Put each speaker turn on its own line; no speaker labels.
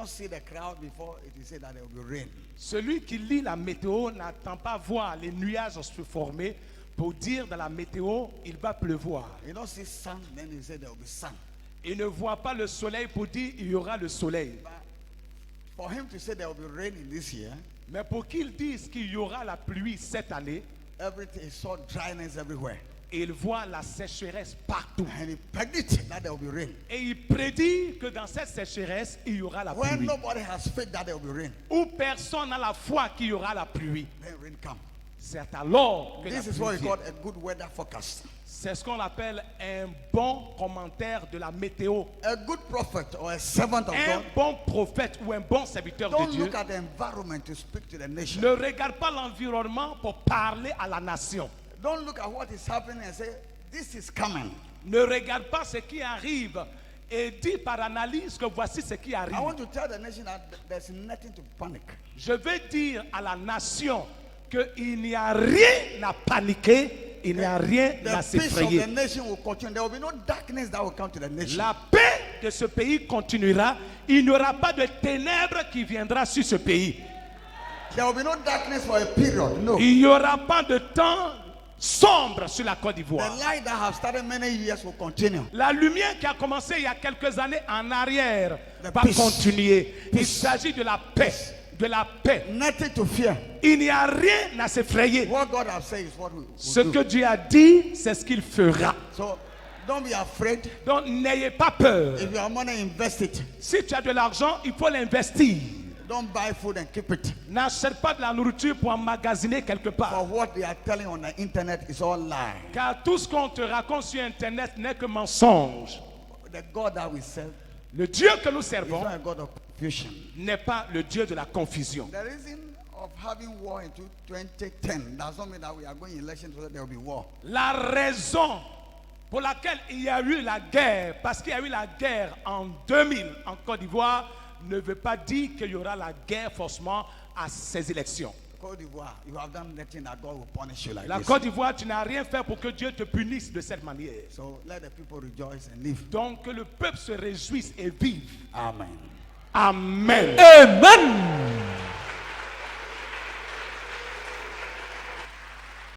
not see the crowd before it is said that there will be rain.
Celui qui lit la météo n'attend pas voir les nuages se former pour dire dans la météo, il va pleuvoir.
You don't see sun, then you say there will be sun.
Il ne voit pas le soleil pour dire il y aura le soleil.
But for him to say there will be rain in this year,
Mais pour qu'il dise qu'il y aura la pluie cette année,
everything he saw dryness everywhere.
il voit la sécheresse partout.
And he predicted that there will be rain.
Et il prédit que dans cette sécheresse, il y aura la
When
pluie.
nobody has faith that there will be rain,
Où personne n'a la foi qu'il y aura la pluie.
then rain comes.
C'est alors que la
This is what
pluie
we
vient.
call a good weather forecast.
C'est ce qu'on appelle un bon commentaire de la météo.
A good prophet or a servant of
Un
God
bon prophète ou un bon serviteur de
don't
Dieu
look at the environment to speak to the nation.
ne regarde pas l'environnement pour parler à la nation.
Don't look at what is happening and say, this is coming.
Ne regarde pas ce qui arrive et dit par analyse que voici ce qui
I
arrive.
want to tell the nation that there's nothing to panic.
Je veux dire à la nation qu'il n'y a rien à paniquer, il n'y a rien
The
à
peace of the
s'effrayer.
nation will continue. There will be no darkness that will come to the nation.
La paix de ce pays continuera. Il n'y aura pas de ténèbres qui viendra sur ce pays.
There will be no darkness for a period. No.
Il n'y aura pas de temps sombre sur la Côte
The
d'Ivoire.
light that have started many years will continue.
La lumière qui a commencé il y a quelques années en arrière
The
va
peace.
continuer. Il
Peace.
s'agit de la paix. De la paix.
Nothing to fear.
Il n'y a rien à s'effrayer.
What God has said is what we will
Ce
do.
que Dieu a dit, c'est ce qu'il fera.
So don't be afraid.
Donc n'ayez pas peur.
If you have money, invest it.
Si tu as de l'argent, il faut l'investir.
Don't buy food and keep it.
N'achète pas de la nourriture pour emmagasiner quelque
For
part.
what they are telling on the internet is all lie.
Car tout ce qu'on te raconte sur Internet n'est que mensonge.
The God that we serve
Le Dieu que nous
is
servons
not a God of confusion.
n'est pas le Dieu de la confusion.
The reason of having war in 2010 does not mean that we are going election so that there will be war.
La raison pour laquelle il y a eu la guerre, parce qu'il y a eu la guerre en 2000 en Côte d'Ivoire, ne veut pas dire qu'il y aura la guerre forcément à ces élections.
Côte d'Ivoire, you have done nothing that God will punish you like
La
this.
Côte d'Ivoire, tu n'as rien fait pour que Dieu te punisse de cette manière.
So let the people rejoice and live.
Donc que le peuple se réjouisse et vive.
Amen.
Amen.
Amen.